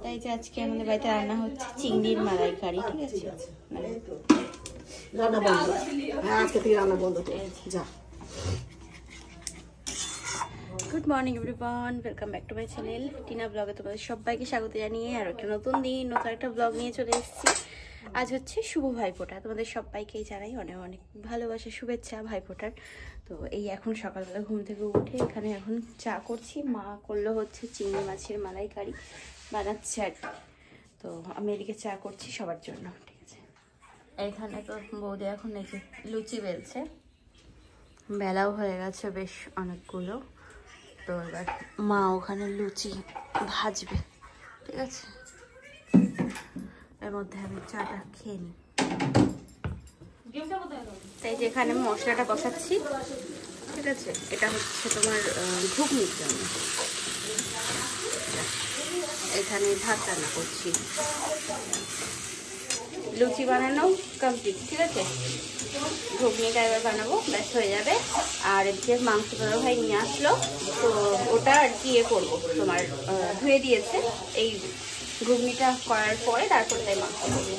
তাই যে আজকে আমাদের বাড়িতে রান্না হচ্ছে চিংড়ির মালাইকারি, ঠিক আছে? রান্না বন্ধ, হ্যাঁ আজকে থেকে রান্না বন্ধ তো যা। Good morning everyone, welcome back to my channel Tina ব্লগে তোমাদের সবাইকে স্বাগত জানিয়ে আর একটা নতুন দিন নতুন একটা ব্লগ নিয়ে চলে এসেছি। আজ হচ্ছে শুভ ভাইফোঁটা, তোমাদের সবাইকেই জানাই অনেক অনেক ভালোবাসা শুভেচ্ছা ভাইফোঁটার। তো এই এখন সকালবেলা ঘুম থেকে উঠে এখানে এখন চা করছি, মা করলো হচ্ছে চিংড়ি মাছের মালাইকারি বানাচ্ছে আর কি। তো আমি এদিকে চা করছি সবার জন্য, ঠিক আছে? এখানে তো বৌদি এখন এই যে লুচি বেলছে, বেলাও হয়ে গেছে বেশ অনেকগুলো। তো এবার মা ওখানে লুচি ভাজবে, ঠিক আছে? এর মধ্যে আমি চাটা খেয়ে নিই। তাই যে এখানে মশলাটা কষাচ্ছি, ঠিক আছে? এটা হচ্ছে তোমার ঘুগনির জন্য। এখানে ভাত রান্না করছি, লুচি বানানো কমপ্লিট, ঠিক আছে? ঘুগনিটা এবার বানাবো, ব্যাস হয়ে যাবে। আর এদিকে মাংস বড় ভাই নিয়ে আসলো, তো ওটা আর কি ইয়ে করবো তোমার ধুয়ে দিয়েছে। এই ঘুগনিটা করার পরে তারপরে তাই মাংস করবো।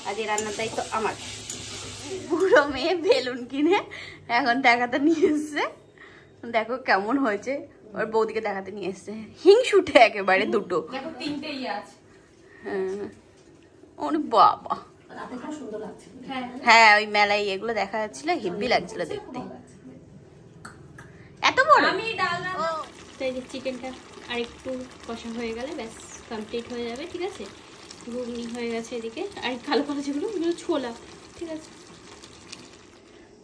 আজ এই রান্নার দায়িত্ব আমার। বুড়ো মেয়ে বেলুন কিনে এখন দেখাতে নিয়ে এসছে, দেখো কেমন হয়েছে। ওর বৌদিকে দেখাতে নিয়ে এসছে, হিংসুটে একেবারে দুটো, তিনটেই আছে। হ্যাঁ ওর বাবা, হ্যাঁ ওই মেলায় এগুলো দেখা যাচ্ছিল, হেভি লাগছিল দেখতে। এত বড় আমি চিকেনটা আর একটু কষা হয়ে গেলে ব্যাস কমপ্লিট হয়ে যাবে, ঠিক আছে? ঘুগনি হয়ে গেছে এদিকে, আর কালো কালো যেগুলো ওগুলো ছোলা, ঠিক আছে?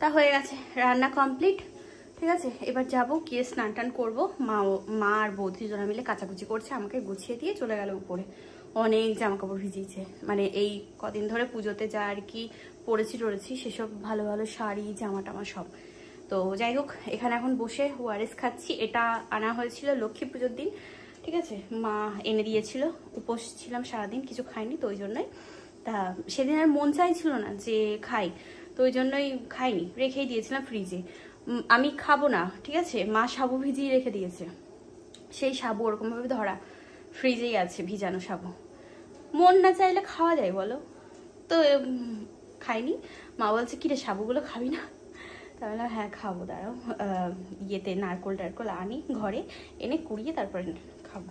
তা হয়ে গেছে, রান্না কমপ্লিট, ঠিক আছে? এবার যাবো গিয়ে স্নান টান করবো। মা আর বৌদি জনা মিলে কাচাকুচি করছে, আমাকে গুছিয়ে দিয়ে চলে গেল উপরে। অনেক জামা কাপড় ভিজিয়েছে, মানে এই কদিন ধরে পুজোতে যা আর কি পরেছি সেসব ভালো ভালো শাড়ি জামা টামা সব। তো যাই হোক, এখানে এখন বসে ওআরএস খাচ্ছি। এটা আনা হয়েছিল লক্ষ্মী পুজোর দিন, ঠিক আছে? মা এনে দিয়েছিল, উপোস ছিলাম সারাদিন, কিছু খাইনি, তো ওই জন্যই। তা সেদিন আর মন চাইছিল না যে খাই, তো ওই জন্যই খাইনি, রেখেই দিয়েছিলাম ফ্রিজে। আমি খাবো না, ঠিক আছে? মা সাবু ভিজিয়ে রেখে দিয়েছে, সেই সাবু ওরকমভাবে ধরা ফ্রিজেই আছে, ভিজানো সাবু। মন না চাইলে খাওয়া যায় বলো? তো খাইনি। মা বলছে কিরে সাবুগুলো খাবি না? তাহলে হ্যাঁ খাবো, দাঁড়াও ইয়েতে নারকোল টারকোল আনি ঘরে, এনে কুড়িয়ে তারপরে খাবো।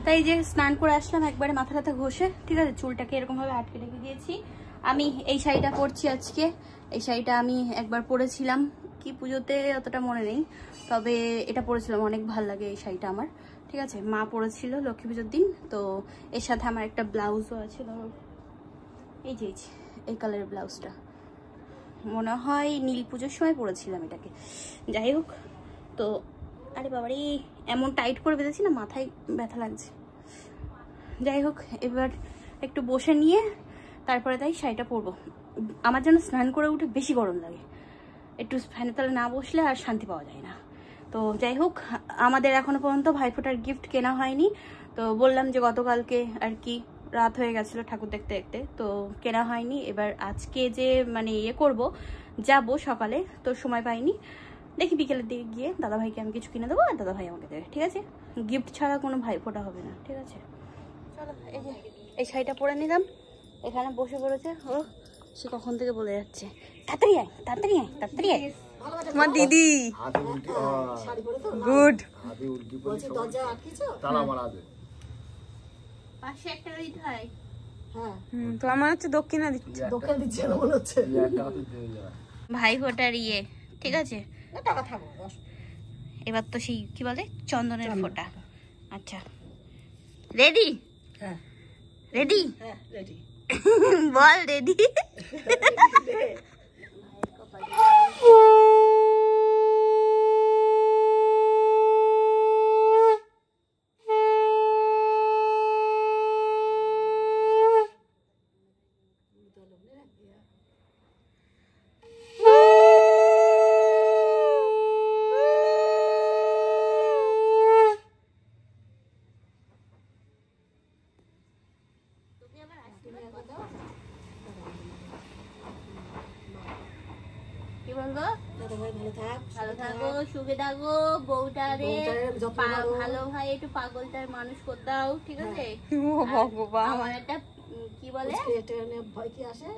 তাই যে স্নান করে আসলাম একবারে মাথা টাথা ঘষে, ঠিক আছে? চুলটাকে এরকমভাবে আটকে রেখে দিয়েছি। আমি এই শাড়িটা পরছি আজকে, এই শাড়িটা আমি একবার পরেছিলাম কি পুজোতে অতটা মনে নেই, তবে এটা পরেছিলাম, অনেক ভালো লাগে এই শাড়িটা আমার, ঠিক আছে? মা পরেছিল লক্ষ্মী পুজোর দিন। তো এর সাথে আমার একটা ব্লাউজও আছে, ধরো এই যে এই কালারের ব্লাউজটা মনে হয় নীল পুজোর সময় পরেছিলাম এটাকে। যাই হোক, তো আরে বাবারে এমন টাইট করে বেঁধেছি না, মাথায় ব্যথা লাগছে। যাই হোক, এবার একটু বসে নিয়ে তারপরে তাই শাড়িটা পরবো। আমার যেন স্নান করে উঠে বেশি গরম লাগে, একটু ফ্যানের তলে না বসলে আর শান্তি পাওয়া যায় না। তো যাই হোক, আমাদের এখনো পর্যন্ত ভাইফোঁটার গিফট কেনা হয়নি। তো বললাম যে গতকালকে আর কি রাত হয়ে গেছিলো ঠাকুর দেখতে দেখতে, তো কেনা হয়নি। এবার আজকে যে মানে ইয়ে করবো, যাবো সকালে, তো সময় পাইনি। দেখি বিকেলের দিকে গিয়ে দাদাভাইকে আমি কিছু কিনে দেবো আর দাদাভাই আমাকে দেবে, ঠিক আছে? গিফট ছাড়া কোনো ভাইফোঁটা হবে না, ঠিক আছে? চলো, এই যে এই শাড়িটা পরে নিলাম, এখানে বসে পড়েছে ও, সে কখন থেকে বলে যাচ্ছে তাড়াতাড়ি আয় তাড়াতাড়ি আয় তাড়াতাড়ি আয়। তোমার দিদি গুড, পাশে একটা দিতে হয়। হ্যাঁ তো আমার হচ্ছে দক্ষিণা দিচ্ছে, দোকান দিচ্ছে না মনে হচ্ছে। ভাইফোঁটার ইয়ে, ঠিক আছে? এবার তো সেই কি বলে চন্দনের ফোঁটা। আচ্ছা রেডি? হ্যাঁ রেডি, হ্যাঁ রেডি। বল রেডি। দাদা ভাই ভালো থাক, ভালো থাকো, সুখে থাকো, বউটারে ভালো ভাই একটু পাগলটার মানুষ করে দাও, ঠিক আছে? আমার একটা কি বলে ভয় কি আসে,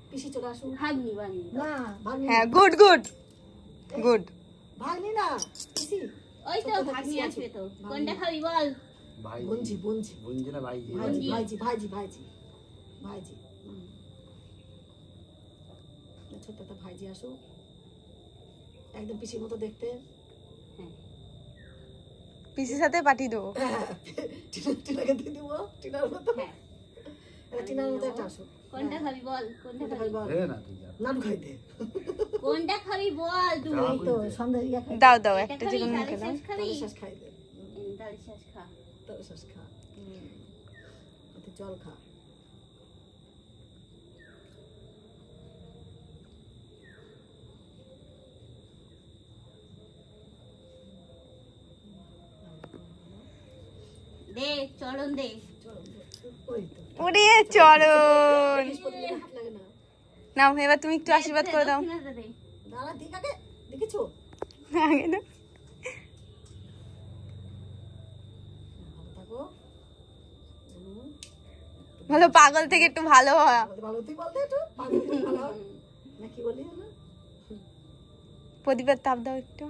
পিসি চলে আসুন। ভাগ্নি ভাগ্নি না ভাগ্নি, হ্যাঁ গুড গুড গুড। ভাগ্নি না পিসি, ওই তো ভাগ্নি আসবে তো। কোনটা খাবি বল? বঞ্জি বঞ্জি বঞ্জি না ভাইজি, ভাইজি ভাইজি ভাইজি ভাইজি ভাইজি। ছোট্ট একটা ভাইজি আসুক, একদম পিসির মতো দেখতে। পিসির সাথে পাঠিয়ে দেবো। টিনাকে দিয়ে দিব, টিনার মতো। হ্যাঁ টিনার মতো একটা আসুক। কোনটা খাবি বল? কোনটা খাবি বল? এ না তুই যা। নাম খাইতে কোনটা খাবি বল তুই? তো সন্ধ্যা ইয়া খাই, দাও দাও এটা একটা খাবি, যেকোনো ডালের খেলাম। শেষ খাবি? শ্বাস খাইতে, ডালের শেষ খা। তার শ্বাস খা, জল খা। দে চলন দে। ওই তো ওরে চরণ। হাত লাগে না। নাও এবার তুমি একটু আশীর্বাদ করে দাও। দক্ষিণাটা দে। দাঁড়া দিক আগে, দেখেছো? আগে না। ভালো থাকো। ভালো পাগল থেকে একটু ভালো হয়। ভালো তুই বলতে একটু পাগল থেকে ভালো হয়। না কি বলি না, প্রদীপের তাপ দাও একটু।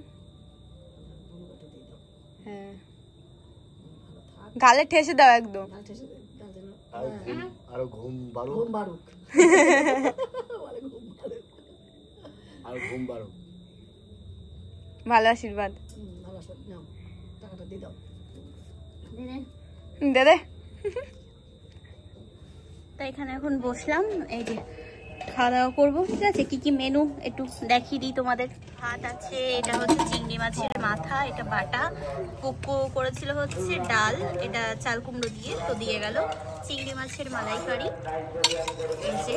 ধন্যবাদটা দিয়ে দাও। হ্যাঁ ভালো থাক, গালে ঠেসে দাও একদম। গাল ঠেসে দে, গাল যেন আরো ঘুম বাড়ুক, ঘুম বাড়ুক। বলে ঘুম বাড়ুক। আরো ঘুম বাড়ুক। ভালো আশীর্বাদ ভালো আসো, নাও টাকাটা দিয়ে দাও। দে দে। দে দে। তো এখানে এখন বসলাম, এই যে খাওয়া দাওয়া করবো, ঠিক আছে? কি কি মেনু একটু দেখিয়ে দিই তোমাদের। ভাত আছে, এটা হচ্ছে চিংড়ি মাছের মাথা, এটা বাটা। কুকু করেছিল হচ্ছে ডাল, এটা চাল কুমড়ো দিয়ে তো দিয়ে গেল। চিংড়ি মাছের মালাইকারি, এই যে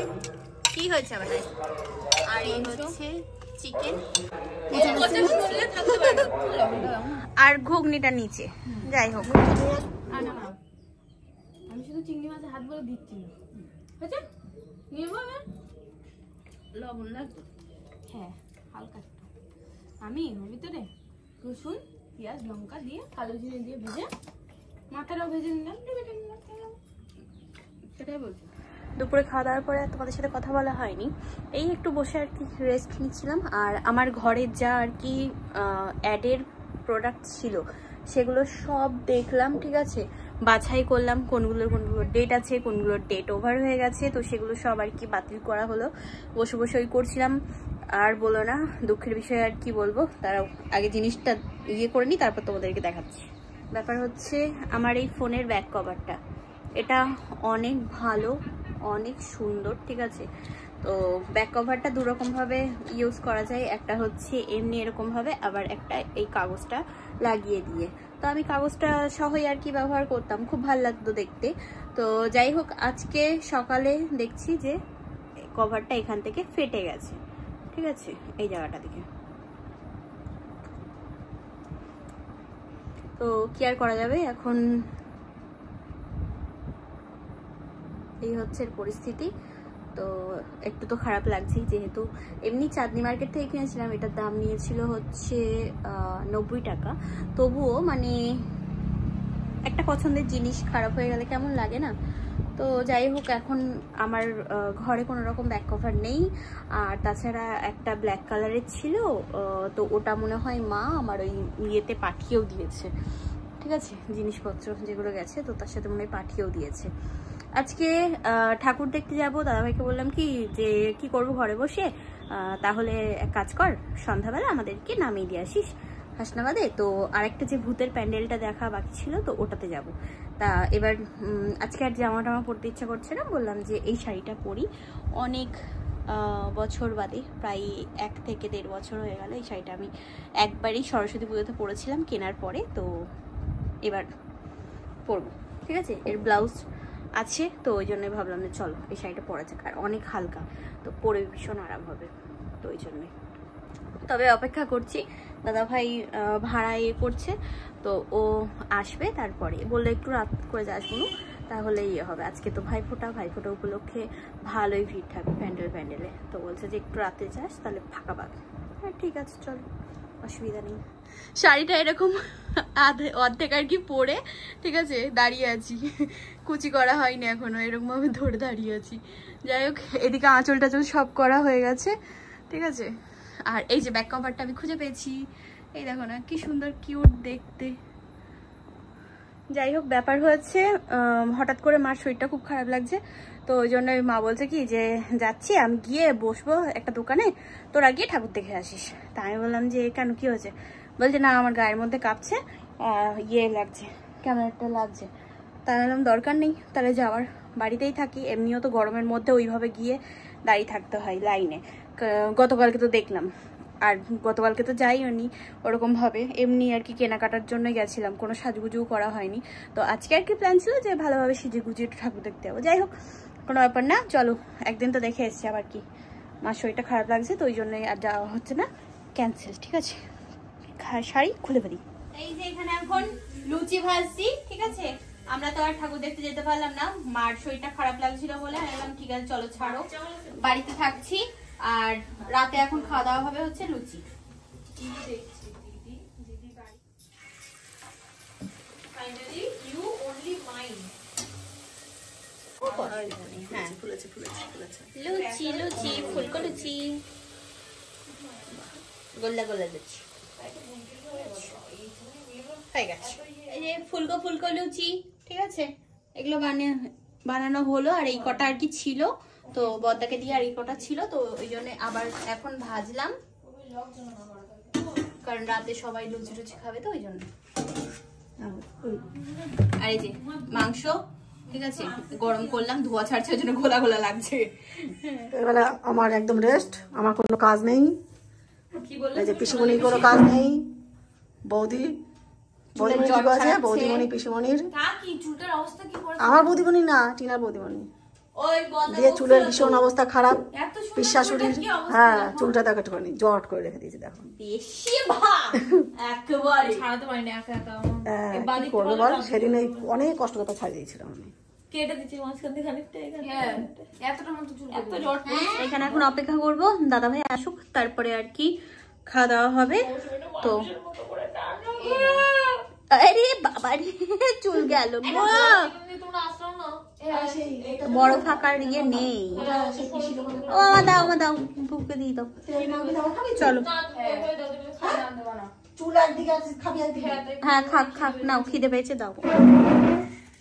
কি হয়েছে আবার, আর এই হচ্ছে চিকেন, আর ঘুগনিটা নিচে। যাই হোক, আমি শুধু চিংড়ি মাছের হাত বলে দিচ্ছি না, আচ্ছা নিয়ে বলেন লবণ লাগবে, হ্যাঁ হালকা একটু। আমি ওর ভিতরে রসুন পেঁয়াজ লঙ্কা দিয়ে কালো জিরে দিয়ে ভেজে মাথাটাও ভেজে নিলাম, সেটাই বলছি। দুপুরে খাওয়া দাওয়ার পরে তোমাদের সাথে কথা বলা হয়নি, এই একটু বসে আর কি রেস্ট নিচ্ছিলাম। আর আমার ঘরের যা আর কি অ্যাডের প্রোডাক্ট ছিল সেগুলো সব দেখলাম, ঠিক আছে? বাছাই করলাম কোনগুলোর ডেট আছে, কোনগুলোর ডেট ওভার হয়ে গেছে, তো সেগুলো সব আর কি বাতিল করা হলো। বসে বসে ওই করছিলাম। আর বলো না, দুঃখের বিষয় আর কি বলবো, তারা আগে জিনিসটা ইয়ে করে নি, তারপর তোমাদেরকে দেখাচ্ছি। ব্যাপার হচ্ছে আমার এই ফোনের ব্যাক কভারটা, এটা অনেক ভালো, অনেক সুন্দর, ঠিক আছে? তো ব্যাক কভারটা দুরকমভাবে ইউজ করা যায়, একটা হচ্ছে এমনি এরকমভাবে, আবার একটা এই কাগজটা লাগিয়ে দিয়ে। তো আমি কাগজটা সহই আর কি ব্যবহার করতাম, খুব ভালো লাগতো দেখতে। তো যাই হোক, আজকে সকালে দেখছি যে কভারটা এখান থেকে ফেটে গেছে, ঠিক আছে? এই জায়গাটা থেকে। তো কি আর করা যাবে, এখন এই হচ্ছে পরিস্থিতি। তো একটু তো খারাপ লাগছেই, যেহেতু এমনি চাঁদনি মার্কেট থেকে কিনেছিলাম, এটার দাম নিয়েছিল হচ্ছে 90 টাকা। তবুও মানে একটা পছন্দের জিনিস খারাপ হয়ে গেলে কেমন লাগে না? তো যাই হোক, এখন আমার ঘরে কোনো রকম ব্যাক কভার নেই। আর তাছাড়া একটা ব্ল্যাক কালারের ছিল, তো ওটা মনে হয় মা আমার ওই ইয়েতে পাঠিয়েও দিয়েছে, ঠিক আছে? জিনিসপত্র যেগুলো গেছে, তো তার সাথে মনে হয় পাঠিয়েও দিয়েছে। আজকে ঠাকুর দেখতে যাব, দাদাভাইকে বললাম কি যে কি করবো ঘরে বসে, তাহলে এক কাজ কর, সন্ধ্যাবেলা আমাদেরকে নামিয়ে দিয়ে আসিস হাসনাবাদে। তো আরেকটা যে ভূতের প্যান্ডেলটা দেখা বাকি ছিল, তো ওটাতে যাব। তা এবার আজকে আর জামা টামা পরতে ইচ্ছা করছে না, বললাম যে এই শাড়িটা পরি। অনেক বছর বাদে, প্রায় 1 থেকে 1.5 বছর হয়ে গেল এই শাড়িটা আমি একবারই সরস্বতী পুজোতে পরেছিলাম কেনার পরে, তো এবার পরবো, ঠিক আছে? এর ব্লাউজ আছে, তো ওই জন্যই ভাবলাম যে চলো এই শাড়িটা পরা যাক, আর অনেক হালকা, তো পরে ভীষণ আরাম হবে, তো ওই জন্যই। তবে অপেক্ষা করছি, দাদাভাই ভাড়া ইয়ে করছে, তো ও আসবে, তারপরে বললে একটু রাত করে যাস বলু, তাহলে ইয়ে হবে। আজকে তো ভাইফোঁটা উপলক্ষে ভালোই ভিড় থাকবে প্যান্ডেলে, তো বলছে যে একটু রাতে যাস, তাহলে ফাঁকা পাবে। হ্যাঁ ঠিক আছে চলো, অসুবিধা নেই। শাড়িটা এরকম অর্ধেক আর কি পরে, ঠিক আছে, দাঁড়িয়ে আছি, কুচি করা হয়নি এখনো, এরকমভাবে ধরে দাঁড়িয়ে আছি। যাই হোক, এদিকে আঁচল টাচল সব করা হয়ে গেছে, ঠিক আছে। আর এই যে ব্যাক কভারটা আমি খুঁজে পেয়েছি, এই দেখো না কি সুন্দর কিউট দেখতে। যাই হোক, ব্যাপার হচ্ছে হঠাৎ করে মার শরীরটা খুব খারাপ লাগছে, তো ওই জন্য মা বলছে কি যে যাচ্ছি আমি গিয়ে বসবো একটা দোকানে, তোরা গিয়ে ঠাকুর দেখে আসিস। তা আমি বললাম যে কেন, কি হয়েছে? বলছে না আমার গায়ের মধ্যে কাঁপছে, ইয়ে লাগছে, কেমন একটা লাগছে। তাই বললাম দরকার নেই তাহলে যাওয়ার, বাড়িতেই থাকি, এমনিও তো গরমের মধ্যে ওইভাবে গিয়ে দাঁড়িয়ে থাকতে হয় লাইনে। গতকালকে তো দেখলাম, আর গতকালকে তো যাইও নি ওরকমভাবে, এমনি আর কি কেনাকাটার জন্য গেছিলাম, কোনো সাজুগুজুও করা হয়নি। তো আজকে আর কি প্ল্যান ছিল যে ভালোভাবে সেজে গুজিয়ে একটু ঠাকুর দেখতে যাবো। যাই হোক, কোনো ব্যাপার না, চলো একদিন তো দেখে এসছি, আবার কি, মার শরীরটা খারাপ লাগছে তো ওই জন্যই আর যাওয়া হচ্ছে না, ক্যান্সেল। ঠিক আছে, শাড়ি খুলে ফেলি। এই যে এখানে এখন লুচি ভাজছি, ঠিক আছে। আমরা তো আর ঠাকুর দেখতে যেতে পারলাম না, মার শরীরটা খারাপ লাগছিল বলে আমি বললাম ঠিক আছে চলো ছাড়ো, বাড়িতে থাকছি। আর রাতে এখন খাওয়া দাওয়া হবে হচ্ছে লুচি। হ্যাঁ, লুচি লুচি, ফুলকো লুচি, গোল্লা গোল্লা লুচি হয়ে গেছে। এই যে ফুলকো ফুলকো লুচি, ঠিক আছে, এগুলো বানানো হলো। আর এই কটা আর কি ছিল, তো বদ্দাকে দিয়ে আর এই কটা ছিল, তো ওই জন্য আবার এখন ভাজলাম, কারণ রাতে সবাই লুচি টুচি খাবে তো ওই জন্য। আর এই যে মাংস, ঠিক আছে, গরম করলাম, ধোয়া ছাড়ছে ওই জন্য গোলা গোলা লাগছে। এবেলা আমার একদম রেস্ট, আমার কোনো কাজ নেই। কি বললো? এই যে পিসিমণির কোনো কাজ নেই, বৌদিমণি আছে, বৌদিমণি পিসিমণির, আমার বৌদিমণি না, টিনার বৌদিমণি দিয়ে চুলের ভীষণ অবস্থা খারাপ, পিসাশুড়ির, হ্যাঁ চুলটা দেখো একটুখানি জট করে রেখে দিয়েছে, দেখো বেশি ভাব একেবারে ছাড়াতে পারি না একা একা। কি করবো বল, সেদিন এই অনেক কষ্ট করে ছাড়িয়ে দিয়েছিলাম আমি। কেটে দিচ্ছি মাঝখান থেকে খানিকটা, এতটা মতো চুল, এত জট। এখানে এখন অপেক্ষা করব দাদা ভাই আসুক, তারপরে আর কি খাওয়া দাওয়া হবে। তো আরে বাবা রে, চুল গেল গো, বড় ফাঁকার ইয়ে নেই। ও আমার দাও, আমার দাও, বুকে দিয়ে দাও, চলো। হ্যাঁ খাক খাক, নাও খিদে পেয়েছে দাও।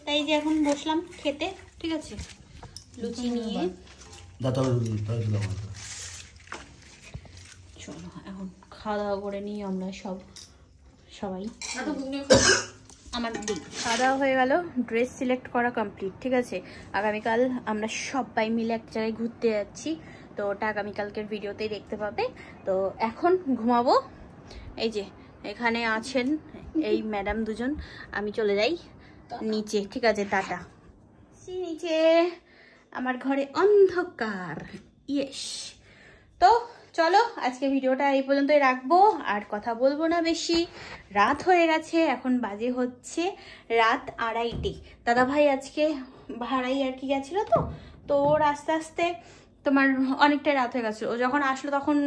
তাই যে এখন বসলাম খেতে, ঠিক আছে, লুচি নিয়ে। চলো এখন খাওয়া দাওয়া করে নিই আমরা সবাই। আমার খাওয়া দাওয়া হয়ে গেল, ড্রেস সিলেক্ট করা কমপ্লিট, ঠিক আছে। আগামীকাল আমরা সবাই মিলে এক জায়গায় ঘুরতে যাচ্ছি, তো ওটা আগামীকালকের ভিডিওতেই দেখতে পাবে। তো এখন ঘুমাবো। এই যে এখানে আছেন এই ম্যাডাম দুজন, আমি চলে যাই নিচে, ঠিক আছে, টাটা। নিচে আমার ঘরে অন্ধকার, ইয়েস। তো চলো আজকে ভিডিওটা এই পর্যন্তই রাখবো, আর কথা বলবো না বেশি, রাত হয়ে গেছে, এখন বাজে হচ্ছে রাত 2:30। দাদা ভাই আজকে ভাড়াই আর কি গেছিলো, তো ওর আস্তে আস্তে তোমার অনেকটাই রাত হয়ে গেছিলো। ও যখন আসলো তখন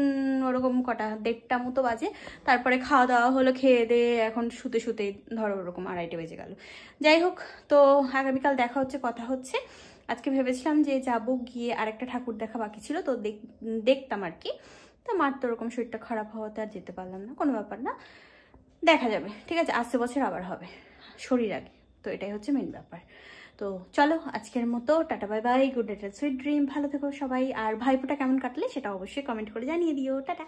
ওরকম কটা 1:30 মতো বাজে, তারপরে খাওয়া দাওয়া হলো, খেয়ে দিয়ে এখন শুতে শুতে ধরো ওরকম 2:30 বেজে গেল। যাই হোক, তো আগামীকাল দেখা হচ্ছে, কথা হচ্ছে। আজকে ভেবেছিলাম যে যাবো, গিয়ে আরেকটা ঠাকুর দেখা বাকি ছিল, তো দেখতাম আর কি। তো মার তো ওরকম শরীরটা খারাপ হওয়াতে আর যেতে পারলাম না, কোনো ব্যাপার না, দেখা যাবে, ঠিক আছে, আসছে বছর আবার হবে, শরীর আগে, তো এটাই হচ্ছে মেন ব্যাপার। তো চলো আজকের মতো tata, bye bye, good night, sweet dream, ভালো থেকো সবাই। আর ভাইফোঁটা কেমন কাটলে সেটা অবশ্যই কমেন্ট করে জানিয়ে দিও। টাটা।